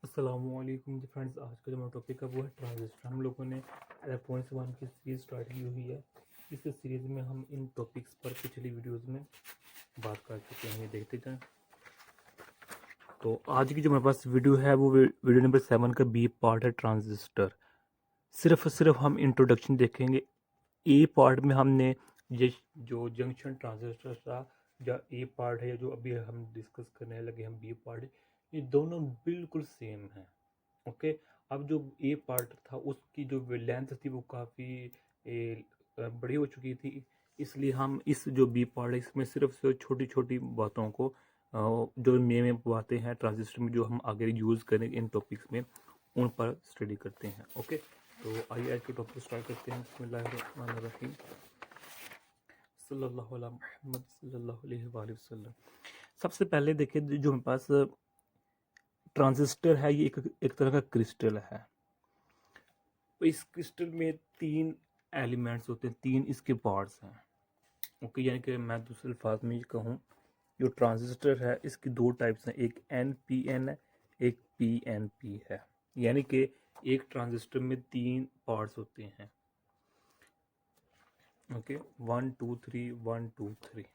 अस्सलामुअलैकुम जी फ्रेंड्स। आज का जो हमारा टॉपिक है वो है ट्रांजिस्टर। हम लोगों ने इलेक्ट्रॉनिक्स वन की सीरीज स्टार्ट की हुई है। इस सीरीज में हम इन टॉपिक्स पर पिछली वीडियोस में बात कर चुके हैं, ये देखते जाएं। तो आज की जो हमारे पास वीडियो है वो वीडियो नंबर 7 का बी पार्ट है, ट्रांजिस्टर। सिर्फ हम इंट्रोडक्शन देखेंगे। ए पार्ट में हमने ये जो जंक्शन ट्रांजिस्टर था, या ए पार्ट है, या जो अभी हम डिस्कस करने लगे हम बी पार्ट, ये दोनों बिल्कुल सेम हैं। ओके। अब जो ए पार्ट था उसकी जो लेंथ थी वो काफ़ी बड़ी हो चुकी थी, इसलिए हम इस जो बी पार्ट है इसमें सिर्फ छोटी छोटी बातों को जो मेन बातें हैं ट्रांजिस्टर में जो हम आगे यूज़ करेंगे इन टॉपिक्स में, उन पर स्टडी करते हैं। ओके, तो आइए आज के टॉपिक स्टार्ट करते हैं। बिस्मिल्लाहिर्रहमानिर्रहीम। सल्लल्लाहु अला मुहम्मद सल्लल्लाहु अलैहि वसल्लम। सबसे पहले देखिए, जो हमारे पास ट्रांजिस्टर है ये एक तरह का क्रिस्टल है। तो इस क्रिस्टल में 3 एलिमेंट्स होते हैं, 3 इसके पार्ट्स हैं। ओके, यानी कि मैं दूसरे अल्फाज में ये कहूँ, जो ट्रांजिस्टर है इसकी 2 टाइप्स हैं, एक NPN है, एक PNP है। यानी कि एक ट्रांजिस्टर में 3 पार्ट्स होते हैं। ओके, 1 2 3 1 2 3।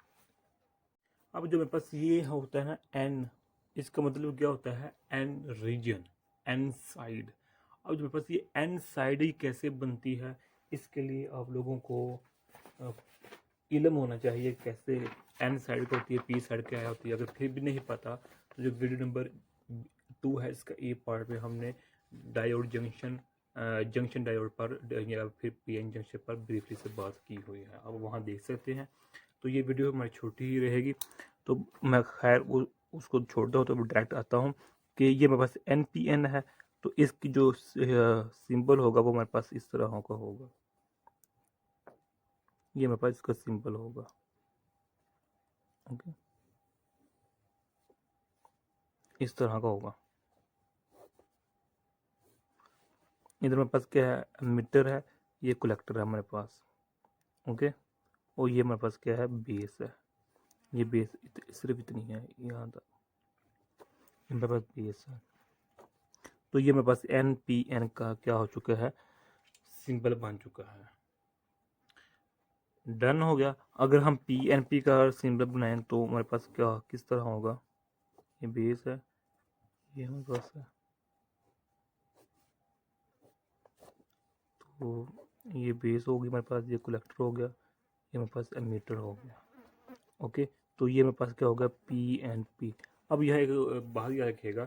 अब जो मेरे पास ये होता है ना N, इसका मतलब क्या होता है? N region, N side. अब जो मेरे पास ये N साइड ही कैसे बनती है, इसके लिए आप लोगों को इल्म होना चाहिए कैसे N साइड क्या होती है, P साइड क्या होती है। अगर फिर भी नहीं पता तो जो वीडियो नंबर 2 है इसका ए पार्ट में हमने डायोड जंक्शन डायोड पर या फिर PN जंक्शन पर ब्रीफली से बात की हुई है, आप वहाँ देख सकते हैं। तो ये वीडियो हमारी छोटी ही रहेगी, तो मैं खैर उसको छोड़ता हूँ, तो डायरेक्ट आता हूँ कि ये मेरे पास NPN है। तो इसकी जो सिंबल होगा वो मेरे पास इस तरह का होगा। ये मेरे पास इसका सिंबल होगा। ओके, इस तरह का होगा। इधर मेरे पास क्या है? मीटर है, ये कलेक्टर है हमारे पास। ओके, और ये मेरे पास क्या है? बेस है। ये बेस सिर्फ इतनी है यहाँ तक, मेरे पास बेस है। तो ये मेरे पास NPN का क्या हो चुका है? सिंबल बन चुका है। डन हो गया। अगर हम PNP का सिंबल बनाएं तो हमारे पास क्या किस तरह होगा? ये बेस है, ये हमारे पास है, तो ये बेस होगी हमारे पास, ये कलेक्टर हो गया, ये मेरे पास एमीटर हो गया। ओके, तो ये मेरे पास क्या होगा? PNP। अब यह एक बात याद रखिएगा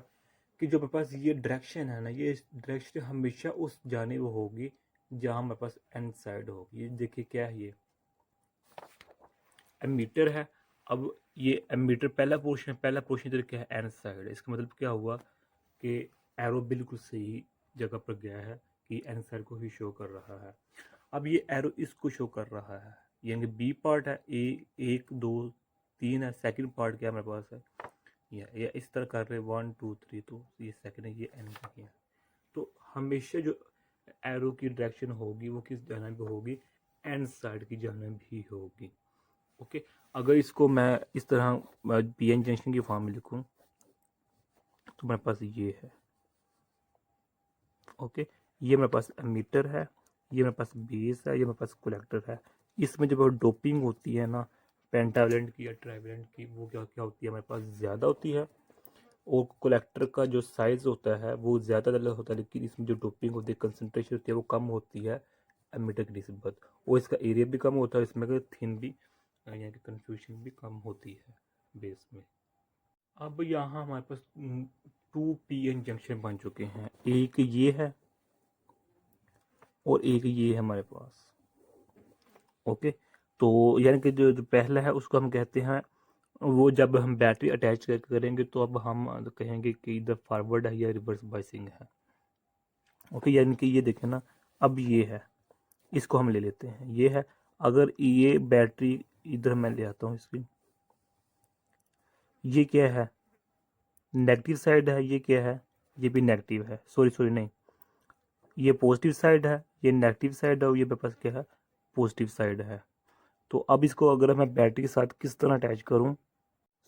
कि जो मेरे पास ये डायरेक्शन है ना, ये डायरेक्शन हमेशा उस जानिब होगी जहाँ मेरे पास N साइड होगी। ये देखिए क्या है, ये एमीटर है। अब ये एमीटर पहला पोर्शन इधर क्या है? N side. इसका मतलब क्या हुआ कि एरो बिल्कुल सही जगह पर गया है कि N साइड को ही शो कर रहा है। अब ये एरो इसको शो कर रहा है, यानी बी पार्ट है, ए 1 2 3 है, सेकंड पार्ट क्या मेरे पास है? ये इस तरह कर रहे 1 2 3, तो ये सेकंड है, ये N नहीं है। तो हमेशा जो एरो की डायरेक्शन होगी वो किस जानिब होगी? N साइड की जानिब ही होगी। ओके, अगर इसको मैं इस तरह PN जंक्शन की फॉर्म में लिखूं तो मेरे पास ये है। ओके, ये मेरे पास एमीटर है, ये मेरे पास बेस है, ये मेरे पास कलेक्टर है। इसमें जब डोपिंग होती है ना पेंटावलेंट की या ट्राइवेलेंट की, वो क्या क्या होती है? हमारे पास ज़्यादा होती है, और कलेक्टर का जो साइज़ होता है वो ज़्यादा होता है, लेकिन इसमें जो डोपिंग होती है, कंसनट्रेशन होती है, वो कम होती है एमीटर की निस्बत, और इसका एरिया भी कम होता है, इसमें थिन भी यानी कि कन्फ्यूजन भी कम होती है बेस में। अब यहाँ हमारे पास 2 PN जंक्शन बन चुके हैं, एक ये है और एक ये है हमारे पास। ओके, तो यानी कि जो पहला है उसको हम कहते हैं, वो जब हम बैटरी अटैच करेंगे तो अब हम कहेंगे कि इधर फॉरवर्ड है या रिवर्स बाइसिंग है। ओके, यानी कि ये देखें ना, अब ये है, इसको हम ले लेते हैं, ये है। अगर ये बैटरी इधर मैं ले आता हूँ इसकी, ये क्या है? नेगेटिव साइड है, ये क्या है? ये भी नेगेटिव है, सॉरी नहीं, ये पॉजिटिव साइड है, ये नेगेटिव साइड है, और ये मेरे पास क्या है? पॉजिटिव साइड है। तो अब इसको अगर मैं बैटरी के साथ किस तरह अटैच करूं,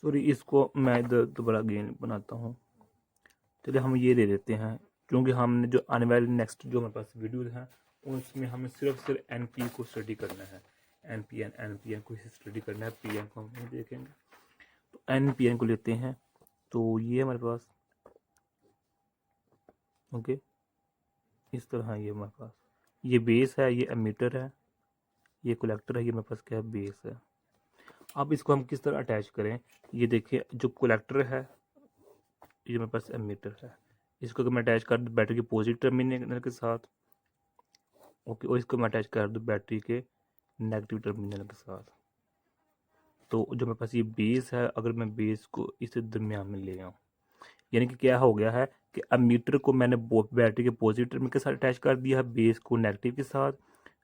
सॉरी इसको मैं इधर दोबारा गेन बनाता हूं, चलिए हम ये ले लेते हैं, क्योंकि हमने जो आने वाले नेक्स्ट जो हमारे पास वीडियोज़ हैं उसमें हमें सिर्फ NP को स्टडी करना है। NPN को स्टडी करना है, PN को हम नहीं देखेंगे। तो NPN को लेते हैं। तो ये हमारे पास ओके इस तरह है। ये हमारे पास ये बेस है, ये एमीटर है, ये कलेक्टर है, ये मेरे पास क्या है बेस है। अब इसको हम किस तरह अटैच करें, ये देखिए जो कलेक्टर है ये मेरे पास एमीटर है, इसको मैं अटैच कर दूँ बैटरी के पॉजिटिव टर्मिनल के साथ, ओके, और इसको मैं अटैच कर दूँ बैटरी के नेगेटिव टर्मिनल के साथ। तो जो मेरे पास ये बेस है, अगर मैं बेस को इस दरमियान में ले आऊँ, यानी कि क्या हो गया है कि एमीटर को मैंने बैटरी के पॉजिटिव टर्मिनल के साथ अटैच कर दिया है, बेस को नेगेटिव के साथ,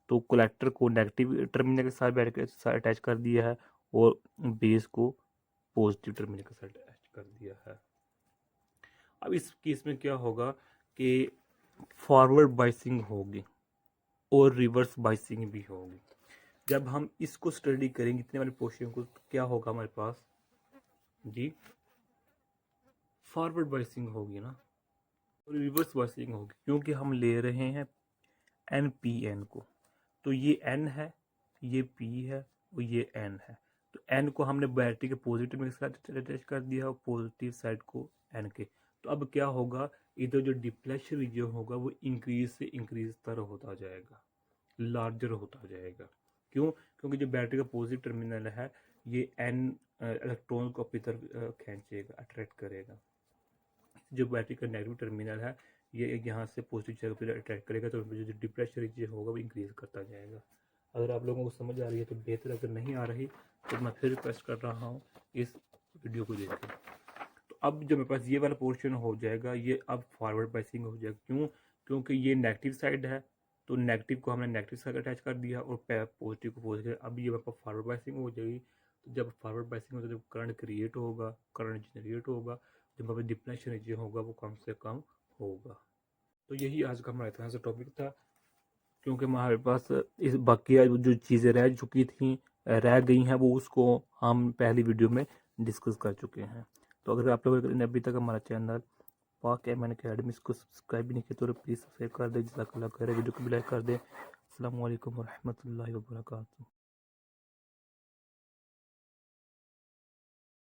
तो कलेक्टर को नेगेटिव टर्मिनल के साथ बैटरी के साथ अटैच कर दिया है, और बेस को पॉजिटिव टर्मिनल के साथ अटैच कर दिया है। अब इस केस में क्या होगा कि फॉरवर्ड बाइसिंग होगी और रिवर्स बाइसिंग भी होगी। जब हम इसको स्टडी करेंगे इतने वाले पोर्शन को, तो क्या होगा हमारे पास जी, फॉरवर्ड बाइसिंग होगी ना, और रिवर्स बाइसिंग होगी, क्योंकि हम ले रहे हैं NPN को। तो ये N है, ये P है और ये N है। तो N को हमने बैटरी के पॉजिटिव में साथ अटैच कर दिया और पॉजिटिव साइड को N के। तो अब क्या होगा, इधर जो डिप्लेशन रीजन होगा वो इंक्रीज से इंक्रीज तरह होता जाएगा, लार्जर होता जाएगा। क्यों? क्योंकि जो बैटरी का पॉजिटिव टर्मिनल है ये N इलेक्ट्रॉन को अपनी तरफ खींचेगा, अट्रैक्ट करेगा। जो बैटरी का नेगेटिव टर्मिनल है ये यहाँ से पॉजिटिव जगह पर अट्रैक्ट करेगा, तो जो डिप्रेशन रीजन होगा वो इंक्रीज करता जाएगा। अगर आप लोगों को समझ आ रही है तो बेहतर, अगर नहीं आ रही तो मैं फिर रिक्वेस्ट कर रहा हूँ इस वीडियो को देखें। तो अब जो मेरे पास ये वाला पोर्शन हो जाएगा ये अब फॉरवर्ड बाइसिंग हो जाएगा। क्यों? क्योंकि ये नेगेटिव साइड है, तो नेगेटिव को हमने नेगेटिव साइड अटैच कर दिया और पॉजिटिव को पॉजिटिव। अब ये मेरे पास फॉरवर्ड बाइसिंग हो जाएगी। तो जब फॉरवर्ड बाइसिंग होगा, जब करंट क्रिएट होगा, करंट जनरेट होगा, जब हमें डिप्लेशन रीजन होगा वो कम से कम होगा। तो यही आज का हमारा इतना सा टॉपिक था, क्योंकि हमारे पास इस बाकी जो चीज़ें रह चुकी थी, रह गई हैं, वो उसको हम पहली वीडियो में डिस्कस कर चुके हैं। तो अगर आप लोगों ने अभी तक हमारा चैनल पाक एमएन अकेडमी को सब्सक्राइब भी नहीं किया तो प्लीज़ सब्सक्राइब कर दें। जज़ाकल्लाह खैर, वीडियो को भी लाइक कर दें। अस्सलाम वालेकुम रहमतुल्लाहि व बरकातहू।